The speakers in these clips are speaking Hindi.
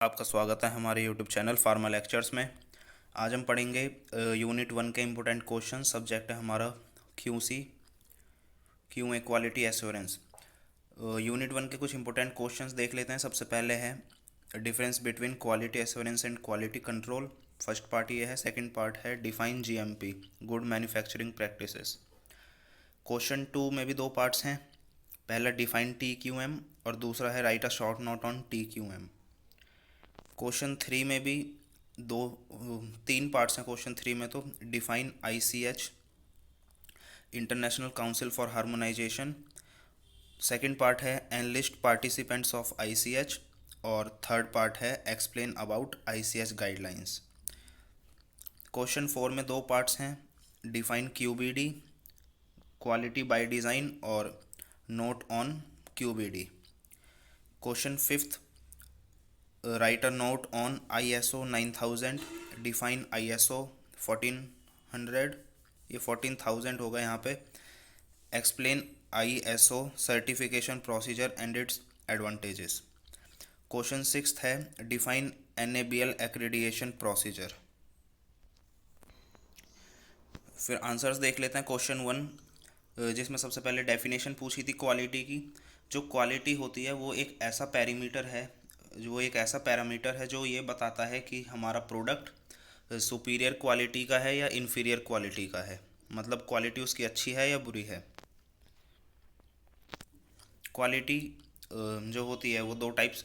आपका स्वागत है हमारे यूट्यूब चैनल फार्मा लेक्चर्स में। आज हम पढ़ेंगे यूनिट 1 के इम्पोर्टेंट क्वेश्चन। सब्जेक्ट है हमारा QC, QA quality assurance. Unit 1 के कुछ इंपॉर्टेंट क्वेश्चंस देख लेते हैं। सबसे पहले है difference between quality assurance and quality control. First part ये है। सेकंड पार्ट है define GMP, good manufacturing practices. Question 2 में भी दो पार्ट्स हैं। पहला डिफाइन टीक्यूएम और दूसरा है right a short note on TQM. Question 3 में भी दो तीन पार्ट्स हैं। क्वेश्चन 3 में तो define ICH, International Council for Harmonisation. Second part है एनलिस्ट पार्टिसिपेंट्स ऑफ आईसीएच और थर्ड पार्ट है explain about ICH guidelines. Question 4 में दो पार्ट्स हैं। Define QBD, quality by design और note on QBD. Question 5 write a note on ISO 9000, define ISO 1400, ये 14000 होगा यहाँ पे। Explain ISO certification procedure and its advantages. Question 6 है डिफाइन एनएबीएल एक्रेडिएशन प्रोसीजर। फिर आंसर्स देख लेते हैं। क्वेश्चन 1 जिसमें सबसे पहले डेफिनेशन पूछी थी क्वालिटी की। जो क्वालिटी होती है वो एक ऐसा पैरामीटर है, जो ये बताता है कि हमारा प्रोडक्ट सुपीरियर क्वालिटी का है या इन्फीरियर क्वालिटी का है, मतलब क्वालिटी उसकी अच्छी है या बुरी है। क्वालिटी जो होती है वो दो टाइप्स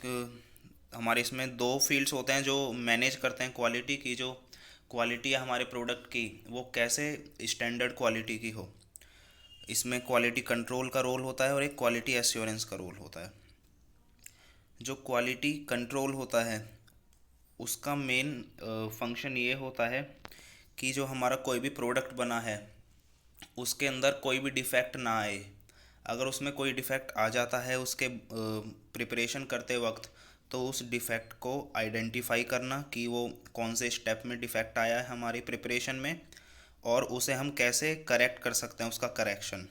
हमारे इसमें दो फील्ड्स होते हैं जो मैनेज करते हैं क्वालिटी की। जो क्वालिटी है हमारे प्रोडक्ट की वो कैसे स्टैंडर्ड क्वालिटी की हो, इसमें क्वालिटी कंट्रोल का रोल होता है और एक क्वालिटी एश्योरेंस का रोल होता है। जो क्वालिटी कंट्रोल होता है उसका मेन फंक्शन ये होता है कि जो हमारा कोई भी प्रोडक्ट बना है उसके अंदर कोई भी डिफेक्ट ना आए। अगर उसमें कोई डिफेक्ट आ जाता है उसके प्रिपरेशन करते वक्त, तो उस डिफेक्ट को आइडेंटिफाई करना कि वो कौन से स्टेप में डिफेक्ट आया है हमारी प्रिपरेशन में, और उसे हम कैसे करेक्ट कर सकते हैं, उसका करेक्शन।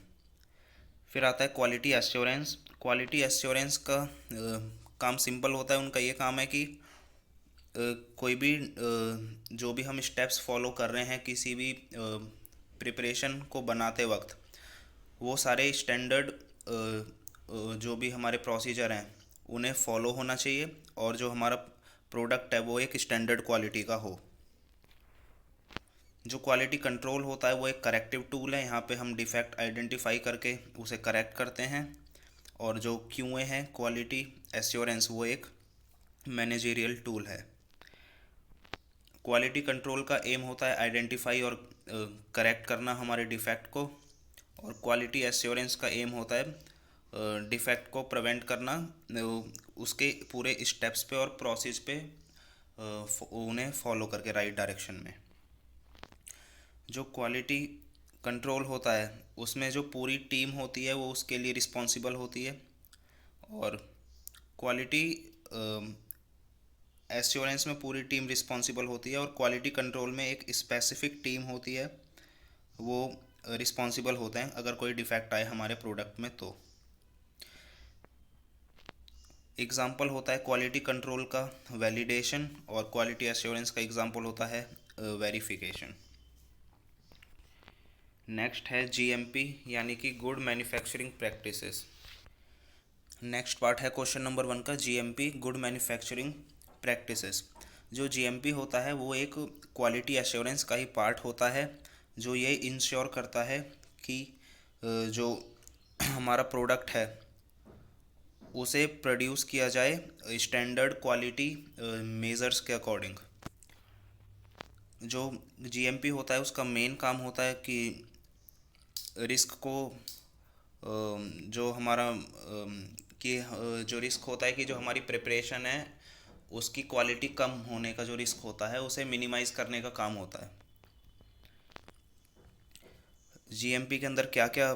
फिर आता है क्वालिटी एश्योरेंस। क्वालिटी एश्योरेंस का काम सिंपल होता है। उनका ये काम है कि कोई भी जो भी हम स्टेप्स फॉलो कर रहे हैं किसी भी प्रिपरेशन को बनाते वक्त, वो सारे स्टैंडर्ड जो भी हमारे प्रोसीजर हैं उन्हें फॉलो होना चाहिए, और जो हमारा प्रोडक्ट है वो एक स्टैंडर्ड क्वालिटी का हो। जो क्वालिटी कंट्रोल होता है वो एक करेक्टिव टूल है। यहाँ पे हम डिफेक्ट आइडेंटिफाई करके उसे करेक्ट करते हैं। और जो क्यूए है क्वालिटी एश्योरेंस, वो एक मैनेजरियल टूल है। क्वालिटी कंट्रोल का एम होता है आइडेंटिफाई और करेक्ट करना हमारे डिफेक्ट को, और क्वालिटी एश्योरेंस का एम होता है डिफेक्ट को प्रिवेंट करना, उसके पूरे स्टेप्स पे और प्रोसेस पे उन्हें फॉलो करके राइट डायरेक्शन में। जो क्वालिटी कंट्रोल होता है उसमें जो पूरी टीम होती है वो उसके लिए रिस्पॉन्सिबल होती है, और क्वालिटी एश्योरेंस में पूरी टीम रिस्पॉन्सिबल होती है, और क्वालिटी कंट्रोल में एक स्पेसिफिक टीम होती है, वो रिस्पॉन्सिबल होते हैं अगर कोई डिफेक्ट आए हमारे प्रोडक्ट में। तो एग्जाम्पल होता है क्वालिटी कंट्रोल का वैलिडेशन, और क्वालिटी एश्योरेंस का एग्जाम्पल होता है वेरिफिकेशन। नेक्स्ट है जीएमपी यानी कि good manufacturing practices. Next part है क्वेश्चन नंबर 1 का, जीएमपी गुड मैन्युफैक्चरिंग प्रैक्टिसेस। जो जीएमपी होता है वो एक क्वालिटी एश्योरेंस का ही पार्ट होता है, जो ये इंश्योर करता है कि जो हमारा प्रोडक्ट है उसे प्रोड्यूस किया जाए स्टैंडर्ड क्वालिटी मेजर्स के अकॉर्डिंग। जो जीएमपी होता है उसका मेन काम होता है कि रिस्क को जो हमारा कि जो रिस्क होता है कि जो हमारी प्रिपरेशन है उसकी क्वालिटी कम होने का जो रिस्क होता है उसे मिनिमाइज करने का काम होता है। जीएमपी के अंदर क्या क्या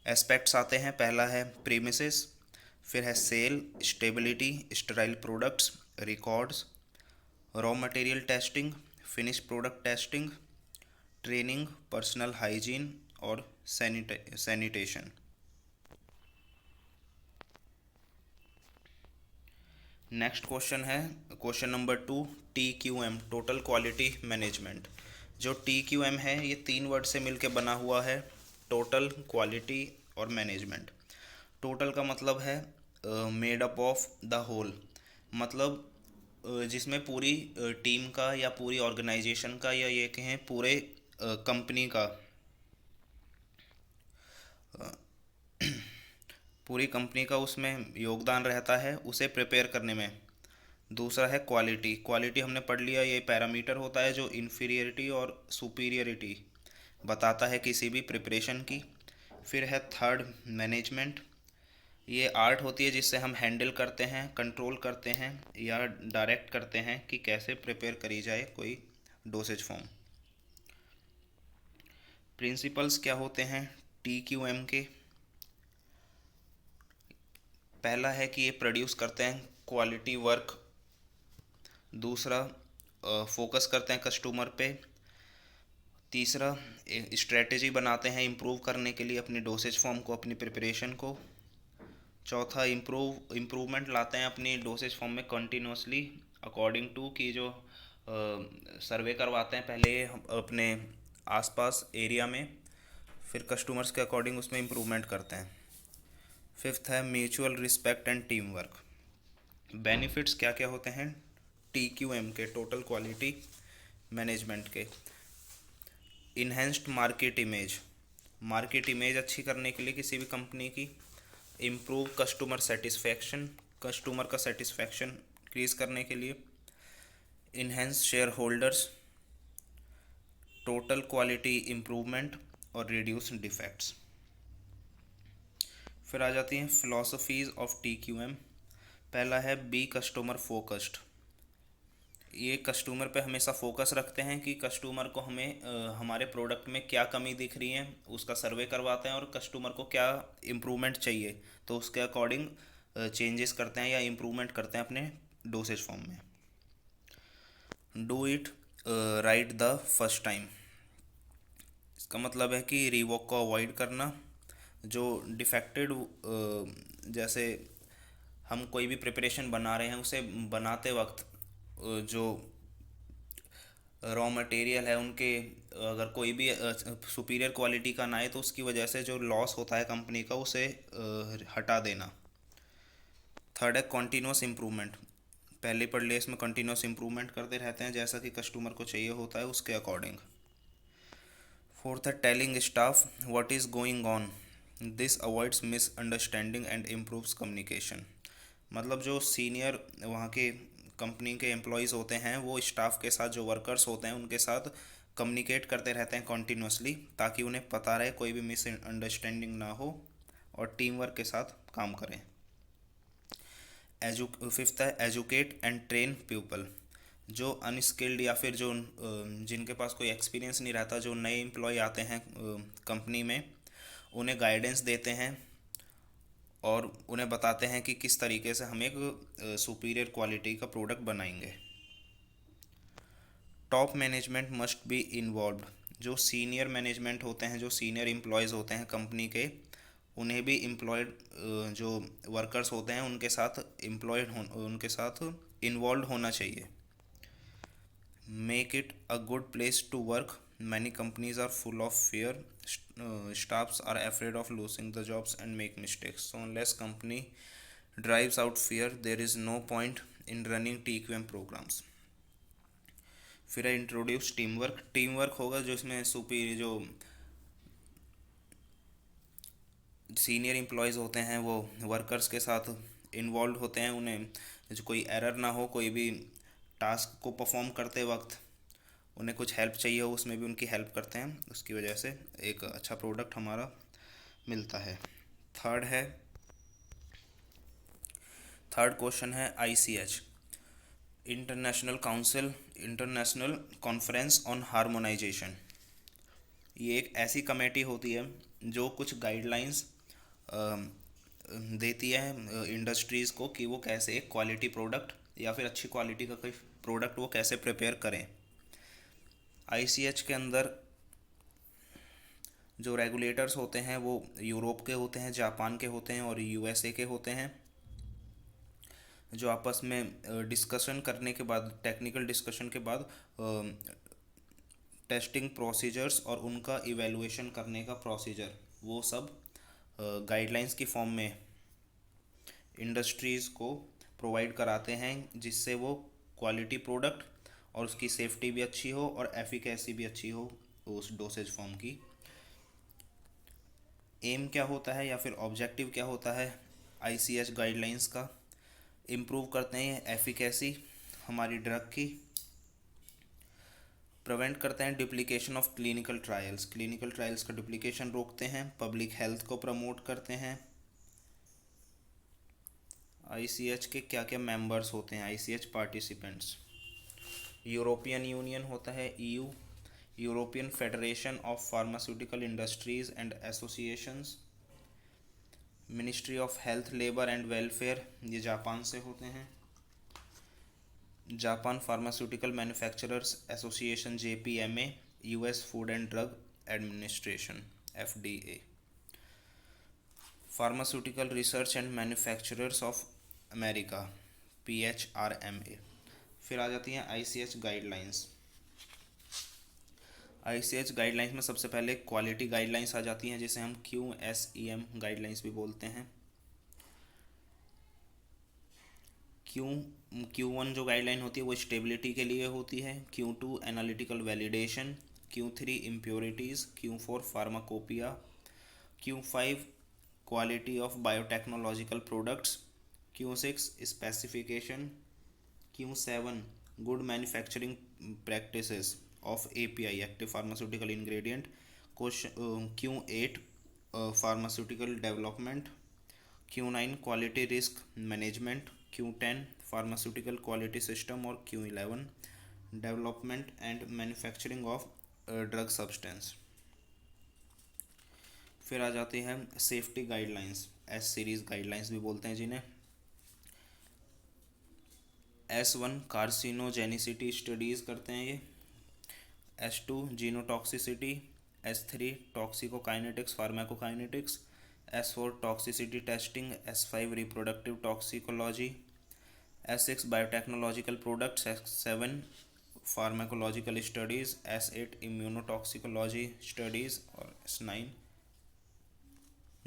एस्पेक्ट्स आते हैं। पहला है प्रीमिसेस, फिर है cell, stability, sterile products, records, raw material testing, finish product testing, training, personal hygiene और सैनिटेशन। नेक्स्ट क्वेश्चन है question number 2, TQM total quality management. जो TQM है ये 3 वर्ड से मिलकर बना हुआ है, टोटल, क्वालिटी और मैनेजमेंट। टोटल का मतलब है made up of the whole, मतलब जिसमें पूरी टीम का या पूरी ऑर्गेनाइजेशन का या ये कहें पूरे कंपनी का, पूरी कंपनी का उसमें योगदान रहता है उसे प्रिपेयर करने में। दूसरा है क्वालिटी। क्वालिटी हमने पढ़ लिया, ये पैरामीटर होता है जो इन्फीरियरिटी और सुपीरियरिटी बताता है किसी भी प्रिपरेशन की। फिर है थर्ड मैनेजमेंट। ये आर्ट होती है जिससे हम हैंडल करते हैं, कंट्रोल करते हैं या डायरेक्ट करते हैं कि कैसे प्रिपेयर करी जाए कोई डोसेज फॉर्म। प्रिंसिपल्स क्या होते हैं TQM के? पहला है कि ये प्रोड्यूस करते हैं क्वालिटी वर्क। दूसरा फोकस करते हैं कस्टमर पे। तीसरा स्ट्रेटेजी बनाते हैं इम्प्रूव करने के लिए अपनी डोसेज फॉर्म को, अपनी प्रिपरेशन को। चौथा इम्प्रूवमेंट लाते हैं अपनी डोसेज फॉर्म में कंटिन्यूसली अकॉर्डिंग टू कि जो सर्वे करवाते हैं पहले अपने आसपास एरिया में, फिर कस्टमर्स के अकॉर्डिंग उसमें इम्प्रूवमेंट करते हैं। फिफ्थ है mutual respect and team work. Benefits क्या क्या होते हैं TQM के, टोटल क्वालिटी मैनेजमेंट के? Enhanced market image, market image अच्छी करने के लिए किसी भी कंपनी की। इम्प्रूव कस्टमर सेटिस्फैक्शन, कस्टमर का सेटिस्फैक्शन इंक्रीज करने के लिए। Enhance share holders, total quality improvement और रिड्यूस डिफेक्ट्स। फिर आ जाती हैं फिलॉसफीज ऑफ TQM। पहला है बी कस्टमर फोकस्ड। ये कस्टमर पे हमेशा फोकस रखते हैं कि कस्टमर को हमें हमारे प्रोडक्ट में क्या कमी दिख रही है उसका सर्वे करवाते हैं और कस्टमर को क्या इम्प्रूवमेंट चाहिए तो उसके अकॉर्डिंग चेंजेस करते हैं या इम्प्रूवमेंट करते हैं अपने डोसेज फॉर्म में। Do it right the first time, इसका मतलब है कि रिवॉक को अवॉइड करना। जो डिफेक्टेड, जैसे हम कोई भी प्रिपरेशन बना रहे हैं उसे बनाते वक्त जो रॉ मटेरियल है उनके अगर कोई भी सुपीरियर क्वालिटी का ना आए तो उसकी वजह से जो लॉस होता है कंपनी का उसे हटा देना। थर्ड है कॉन्टीन्यूस इम्प्रूवमेंट। पहले पढ़ लिया, इसमें कंटिन्यूस इम्प्रूवमेंट करते रहते हैं जैसा कि कस्टमर को चाहिए होता है उसके अकॉर्डिंग। फोर्थ है telling staff what is going on, this avoids misunderstanding and improves communication. मतलब जो सीनियर वहाँ के कंपनी के एम्प्लॉयज़ होते हैं वो स्टाफ के साथ, जो वर्कर्स होते हैं उनके साथ कम्युनिकेट करते रहते हैं कॉन्टीन्यूसली ताकि उन्हें पता रहे, कोई भी मिसअंडरस्टैंडिंग ना हो और टीम वर्क के साथ काम करें। फिफ्थ है एजुकेट एंड ट्रेन पीपल। जो अनस्किल्ड या फिर जो जिनके पास कोई एक्सपीरियंस नहीं रहता, जो नए एम्प्लॉय आते हैं कंपनी में, उन्हें गाइडेंस देते हैं और उन्हें बताते हैं कि किस तरीके से हम एक सुपीरियर क्वालिटी का प्रोडक्ट बनाएंगे। Top management must be involved. जो सीनियर मैनेजमेंट होते हैं, जो सीनियर एम्प्लॉयज़ होते हैं कंपनी के, उन्हें भी एम्प्लॉयड जो वर्कर्स होते हैं उनके साथ इन्वॉल्व होना चाहिए। Make it a good place to work, many companies are full of fear, staffs are afraid of losing the jobs and make mistakes, so unless company drives out fear there is no point in running TQM programs। फिर है introduce team work. Team work होगा जो इसमें सुपीरियर जो सीनियर एम्प्लॉयज़ होते हैं वो वर्कर्स के साथ इन्वॉल्व होते हैं, उन्हें जो कोई एरर ना हो, कोई भी टास्क को परफॉर्म करते वक्त उन्हें कुछ हेल्प चाहिए हो उसमें भी उनकी हेल्प करते हैं, उसकी वजह से एक अच्छा प्रोडक्ट हमारा मिलता है। थर्ड क्वेश्चन है ICH, international conference on harmonisation. ये एक ऐसी कमेटी होती है जो कुछ गाइडलाइंस देती है इंडस्ट्रीज़ को कि वो कैसे एक क्वालिटी प्रोडक्ट या फिर अच्छी क्वालिटी का कोई प्रोडक्ट वो कैसे प्रिपेयर करें। ICH के अंदर जो रेगुलेटर्स होते हैं वो यूरोप के होते हैं, जापान के होते हैं और USA के होते हैं। जो आपस में डिस्कशन करने के बाद, टेक्निकल डिस्कशन के बाद टेस्टिंग प्रोसीजर्स और उनका इवैल्यूएशन करने का प्रोसीजर, वो सब गाइडलाइंस की फॉर्म में इंडस्ट्रीज़ को प्रोवाइड कराते हैं, जिससे वो क्वालिटी प्रोडक्ट और उसकी सेफ्टी भी अच्छी हो और एफिकेसी भी अच्छी हो उस डोसेज फॉर्म की। एम क्या होता है या फिर ऑब्जेक्टिव क्या होता है आईसीएच गाइडलाइंस का? इम्प्रूव करते हैं एफिकेसी हमारी ड्रग की, प्रिवेंट करते हैं डुप्लीकेशन ऑफ क्लिनिकल ट्रायल्स का डुप्लीकेशन रोकते हैं, पब्लिक हेल्थ को प्रमोट करते हैं। आईसीएच के क्या क्या मेंबर्स होते हैं? आईसीएच पार्टिसिपेंट्स, यूरोपियन यूनियन होता है EU, European Federation of Pharmaceutical Industries and Associations, Ministry of Health, Labour and Welfare, ये जापान से होते हैं, Japan Pharmaceutical Manufacturers Association JPMA, US Food and Drug Administration FDA, Pharmaceutical Research and Manufacturers of America PHRMA. फिर आ जाती हैं आईसीएच गाइडलाइंस। आईसीएच गाइडलाइंस में सबसे पहले क्वालिटी गाइडलाइंस आ जाती हैं, जिसे हम QSEM गाइडलाइंस भी बोलते हैं। Q1 जो गाइडलाइन होती है वो स्टेबिलिटी के लिए होती है, Q2 analytical validation, Q3 impurities, Q4 pharmacopoeia, Q5 quality of biotechnological products, Q6 specification, Q7 good manufacturing practices of API active pharmaceutical ingredient, Q8 pharmaceutical development, Q9 quality risk management, Q10 pharmaceutical quality system और Q11 development and manufacturing of drug substance. फिर आ जाती है safety guidelines, S series guidelines भी बोलते हैं जिन्हें। S1 कार्सिनोजेनिसिटी स्टडीज़ करते हैं ये, S2 genotoxicity, S3 toxicokinetics pharmacokinetics, S4 toxicity testing, S5 reproductive toxicology, S6 biotechnological products, S7 pharmacological studies, S8 immunotoxicology studies और S9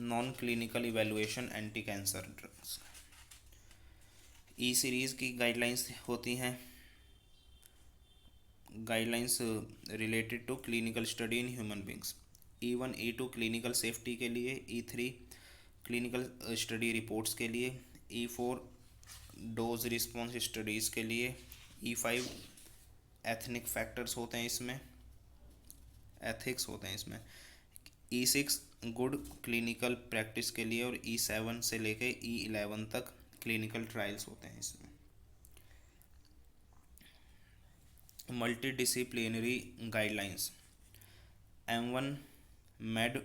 non clinical evaluation anti cancer drugs. E series की गाइडलाइंस होती हैं, guidelines related to clinical study in human beings. E1 E2 clinical safety के लिए, E3 क्लिनिकल स्टडी रिपोर्ट्स के लिए, E4 डोज रिस्पॉन्स स्टडीज़ के लिए, E5 एथनिक फैक्टर्स होते हैं इसमें, एथिक्स होते हैं इसमें, E6 गुड क्लिनिकल प्रैक्टिस के लिए और E7 से लेके E11 तक क्लिनिकल ट्रायल्स होते हैं इसमें। Multi disciplinary guidelines, M1 made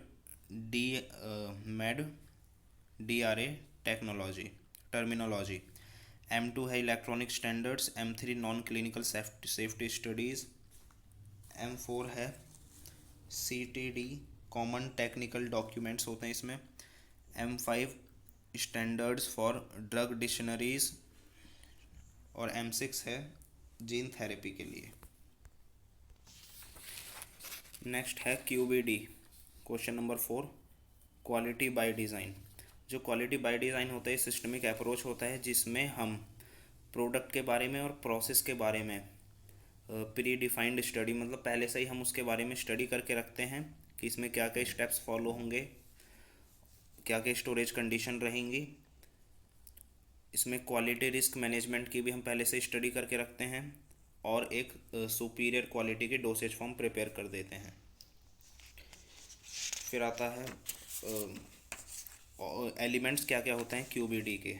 DRA technology terminology, M2 है electronic standards, M3 non clinical safety studies, M4 है CTD कॉमन टेक्निकल डॉक्यूमेंट्स होते हैं इसमें, M5 standards for drug dictionaries और M6 है जीन थेरेपी के लिए। नेक्स्ट है QBD, question number 4, quality by design. जो क्वालिटी बाय डिज़ाइन होता है सिस्टमिक अप्रोच होता है, जिसमें हम प्रोडक्ट के बारे में और प्रोसेस के बारे में प्री डिफाइंड स्टडी, मतलब पहले से ही हम उसके बारे में स्टडी करके रखते हैं कि इसमें क्या क्या स्टेप्स फॉलो होंगे, क्या क्या स्टोरेज कंडीशन रहेंगी। इसमें क्वालिटी रिस्क मैनेजमेंट की भी हम पहले से स्टडी करके रखते हैं और एक सुपीरियर क्वालिटी की डोसेज फॉर्म प्रिपेयर कर देते हैं। फिर आता है एलिमेंट्स क्या क्या होते हैं QBD के।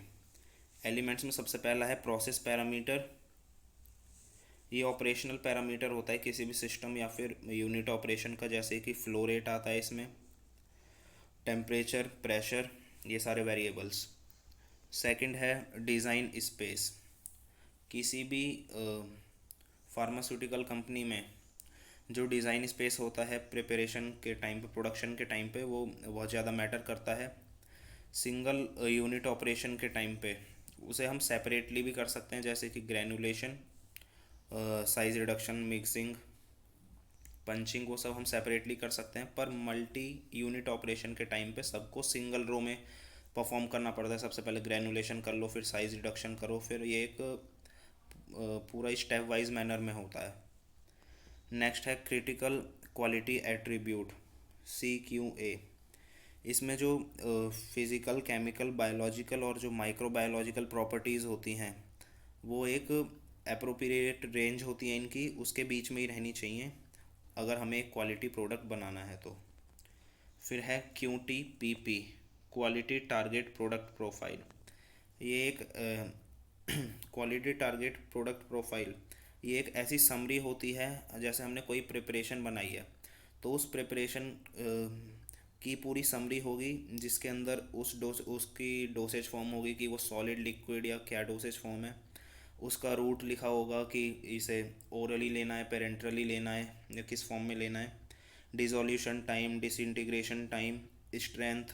एलिमेंट्स में सबसे पहला है प्रोसेस पैरामीटर। ये ऑपरेशनल पैरामीटर होता है किसी भी सिस्टम या फिर यूनिट ऑपरेशन का, जैसे कि फ्लो रेट आता है इसमें, टेम्परेचर, प्रेशर, ये सारे वेरिएबल्स। सेकंड है डिज़ाइन स्पेस। किसी भी फार्मास्यूटिकल कंपनी में जो डिज़ाइन स्पेस होता है प्रिपरेशन के टाइम पे, प्रोडक्शन के टाइम पे, वो बहुत ज़्यादा मैटर करता है। सिंगल यूनिट ऑपरेशन के टाइम पे उसे हम सेपरेटली भी कर सकते हैं, जैसे कि granulation, size reduction, mixing, punching, वो सब हम सेपरेटली कर सकते हैं। पर मल्टी यूनिट ऑपरेशन के टाइम पे सबको सिंगल रो में परफॉर्म करना पड़ता है। सबसे पहले ग्रेनुलेशन कर लो, फिर साइज रिडक्शन करो, फिर ये एक पूरा स्टेप वाइज मैनर में होता है। नेक्स्ट है क्रिटिकल क्वालिटी एट्रीब्यूट, CQA। इसमें जो फिज़िकल, केमिकल, बायोलॉजिकल और जो माइक्रोबायोलॉजिकल प्रॉपर्टीज़ होती हैं वो एक अप्रोप्रिएट रेंज होती है इनकी, उसके बीच में ही रहनी चाहिए अगर हमें एक क्वालिटी प्रोडक्ट बनाना है तो। फिर है QTPP, quality target product profile. ये एक क्वालिटी टारगेट प्रोडक्ट प्रोफाइल, ये एक ऐसी समरी होती है, जैसे हमने कोई प्रिपरेशन बनाई है तो उस प्रिपरेशन की पूरी समरी होगी, जिसके अंदर उसकी डोसेज फॉर्म होगी कि वो सॉलिड, लिक्विड या क्या डोसेज फॉर्म है। उसका रूट लिखा होगा कि इसे ओरली लेना है, पेरेंट्रली लेना है या किस फॉर्म में लेना है। Dissolution time, disintegration time, strength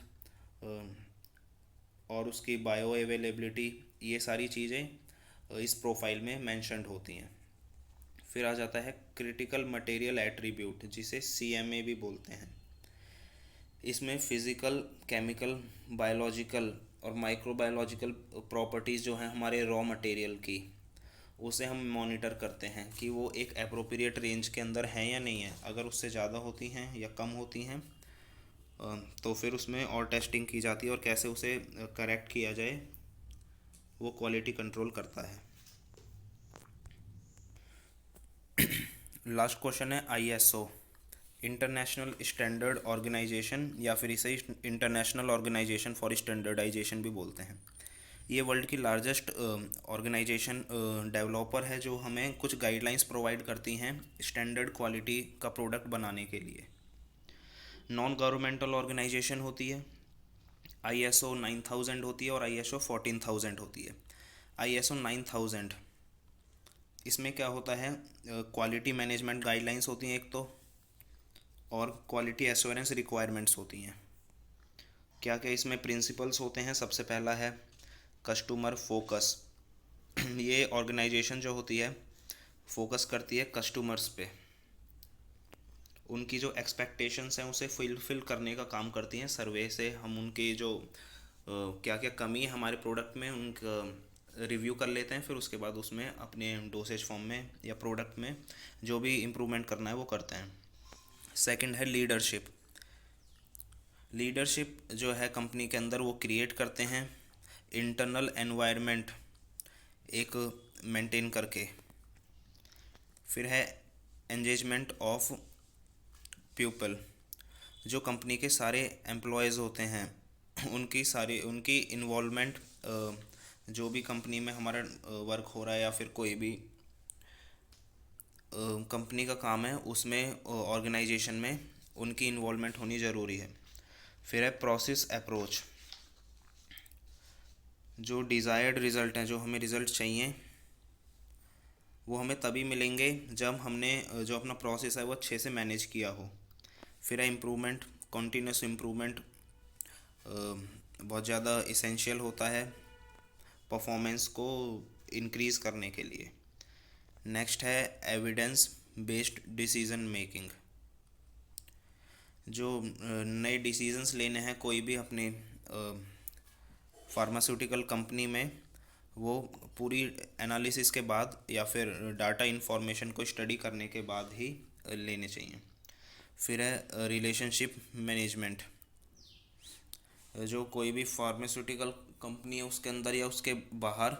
और उसकी बायो अवेलेबिलिटी, ये सारी चीज़ें इस प्रोफाइल में मेंशन्ड होती हैं। फिर आ जाता है क्रिटिकल मटेरियल एट्रीब्यूट, जिसे CMA भी बोलते हैं। इसमें फिज़िकल, केमिकल, बायोलॉजिकल और माइक्रोबायोलॉजिकल प्रॉपर्टीज़ जो हैं हमारे रॉ मटेरियल की, उसे हम मॉनिटर करते हैं कि वो एक एप्रोप्रिएट रेंज के अंदर हैं या नहीं है। अगर उससे ज़्यादा होती हैं या कम होती हैं तो फिर उसमें और टेस्टिंग की जाती है और कैसे उसे करेक्ट किया जाए वो क्वालिटी कंट्रोल करता है। लास्ट क्वेश्चन है ISO, इंटरनेशनल स्टैंडर्ड ऑर्गेनाइजेशन, या फिर इसे इंटरनेशनल ऑर्गेनाइजेशन फॉर स्टैंडर्डाइजेशन भी बोलते हैं। ये वर्ल्ड की लार्जेस्ट ऑर्गेनाइजेशन डेवलपर है, जो हमें कुछ गाइडलाइंस प्रोवाइड करती हैं स्टैंडर्ड क्वालिटी का प्रोडक्ट बनाने के लिए। नॉन गवर्नमेंटल ऑर्गेनाइजेशन होती है, ISO 9000 होती है और ISO 14000 होती है। ISO 9000, इसमें क्या होता है, क्वालिटी मैनेजमेंट गाइडलाइंस होती हैं एक तो, और क्वालिटी एश्योरेंस रिक्वायरमेंट्स होती हैं। क्या क्या इसमें प्रिंसिपल्स होते हैं, सबसे पहला है कस्टमर फोकस। ये ऑर्गेनाइजेशन जो होती है फोकस करती है कस्टमर्स पे, उनकी जो एक्सपेक्टेशंस हैं उसे फुलफिल करने का काम करती हैं। सर्वे से हम उनकी जो क्या क्या कमी है हमारे प्रोडक्ट में उनका रिव्यू कर लेते हैं, फिर उसके बाद उसमें अपने डोसेज फॉर्म में या प्रोडक्ट में जो भी इम्प्रूवमेंट करना है वो करते हैं। सेकंड है लीडरशिप। लीडरशिप जो है कंपनी के अंदर वो क्रिएट करते हैं इंटरनल एनवायरनमेंट एक मेंटेन करके। फिर है एंगेजमेंट ऑफ पीपल, जो कंपनी के सारे एम्प्लॉयज़ होते हैं उनकी इन्वॉल्वमेंट, जो भी कंपनी में हमारा वर्क हो रहा है या फिर कोई भी कंपनी का काम है उसमें ऑर्गेनाइजेशन में उनकी इन्वॉल्वमेंट होनी ज़रूरी है। फिर है प्रोसेस अप्रोच, जो डिज़ायर्ड रिज़ल्ट हैं, जो हमें रिज़ल्ट चाहिए वो हमें तभी मिलेंगे जब हमने जो अपना प्रोसेस है वो अच्छे से मैनेज किया हो। फिर है इम्प्रूवमेंट, कॉन्टीन्यूस इम्प्रूवमेंट बहुत ज़्यादा इसेंशियल होता है परफॉर्मेंस को इंक्रीज़ करने के लिए। नेक्स्ट है एविडेंस बेस्ड डिसीज़न मेकिंग, जो नए डिसीजंस लेने हैं कोई भी अपने फार्मास्यूटिकल कंपनी में, वो पूरी एनालिसिस के बाद या फिर डाटा इन्फॉर्मेशन को स्टडी करने के बाद ही लेने चाहिए। फिर है रिलेशनशिप मैनेजमेंट, जो कोई भी फार्मास्यूटिकल कंपनी है उसके अंदर या उसके बाहर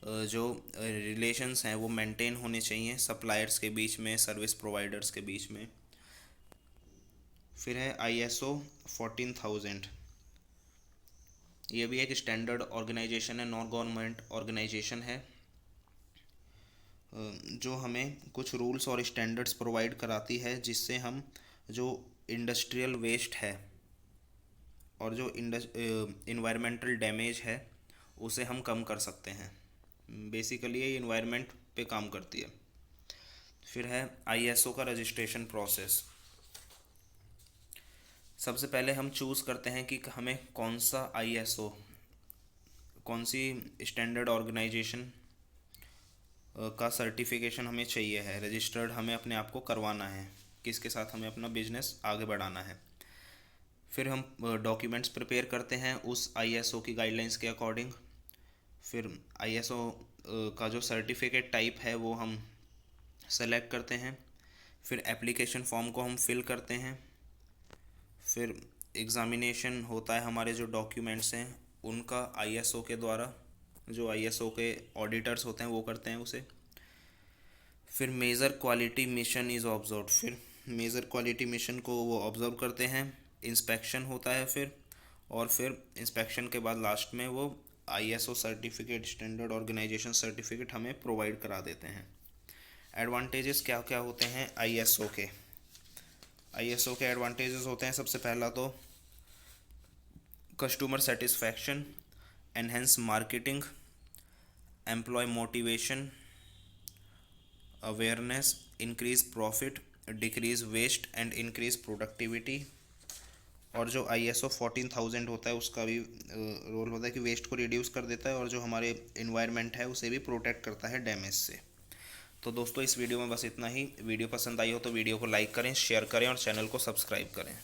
जो रिलेशंस हैं वो मेंटेन होने चाहिए सप्लायर्स के बीच में, सर्विस प्रोवाइडर्स के बीच में। फिर है ISO 14000, ये भी एक स्टैंडर्ड ऑर्गेनाइजेशन है, नॉन गवर्नमेंट ऑर्गेनाइजेशन है, जो हमें कुछ रूल्स और स्टैंडर्ड्स प्रोवाइड कराती है जिससे हम जो इंडस्ट्रियल वेस्ट है और जो इन्वायरमेंटल डैमेज है उसे हम कम कर सकते हैं। बेसिकली ये इन्वायरमेंट पे काम करती है। फिर है ISO का रजिस्ट्रेशन प्रोसेस। सबसे पहले हम चूज़ करते हैं कि हमें कौन कौन सी स्टैंडर्ड ऑर्गेनाइजेशन का सर्टिफिकेशन हमें चाहिए है, रजिस्टर्ड हमें अपने आप को करवाना है, किसके साथ हमें अपना बिजनेस आगे बढ़ाना है। फिर हम डॉक्यूमेंट्स प्रिपेयर करते हैं उस आईएसओ की गाइडलाइंस के अकॉर्डिंग। फिर आईएसओ का जो सर्टिफिकेट टाइप है वो हम सेलेक्ट करते हैं। फिर एप्लीकेशन फॉर्म को हम फिल करते हैं। फिर एग्ज़ामिनेशन होता है, हमारे जो डॉक्यूमेंट्स हैं उनका आईएसओ के द्वारा, जो आईएसओ के ऑडिटर्स होते हैं वो करते हैं उसे। फिर major quality mission is observe, फिर मेजर क्वालिटी मिशन को वो ऑब्ज़र्व करते हैं। इंस्पेक्शन होता है फिर, और फिर इंस्पेक्शन के बाद लास्ट में वो ISO certificate, standard organisation certificate हमें प्रोवाइड करा देते हैं। एडवांटेजेस क्या क्या होते हैं आईएसओ के? आईएसओ के एडवांटेजेस होते हैं, सबसे पहला तो customer satisfaction, enhance marketing, employee motivation, awareness, increase profit, decrease waste and increase productivity. और जो ISO 14000 होता है उसका भी रोल होता है कि वेस्ट को रिड्यूस कर देता है और जो हमारे इन्वायरमेंट है उसे भी प्रोटेक्ट करता है डैमेज से। तो दोस्तों इस वीडियो में बस इतना ही। वीडियो पसंद आई हो तो वीडियो को लाइक करें, शेयर करें और चैनल को सब्सक्राइब करें।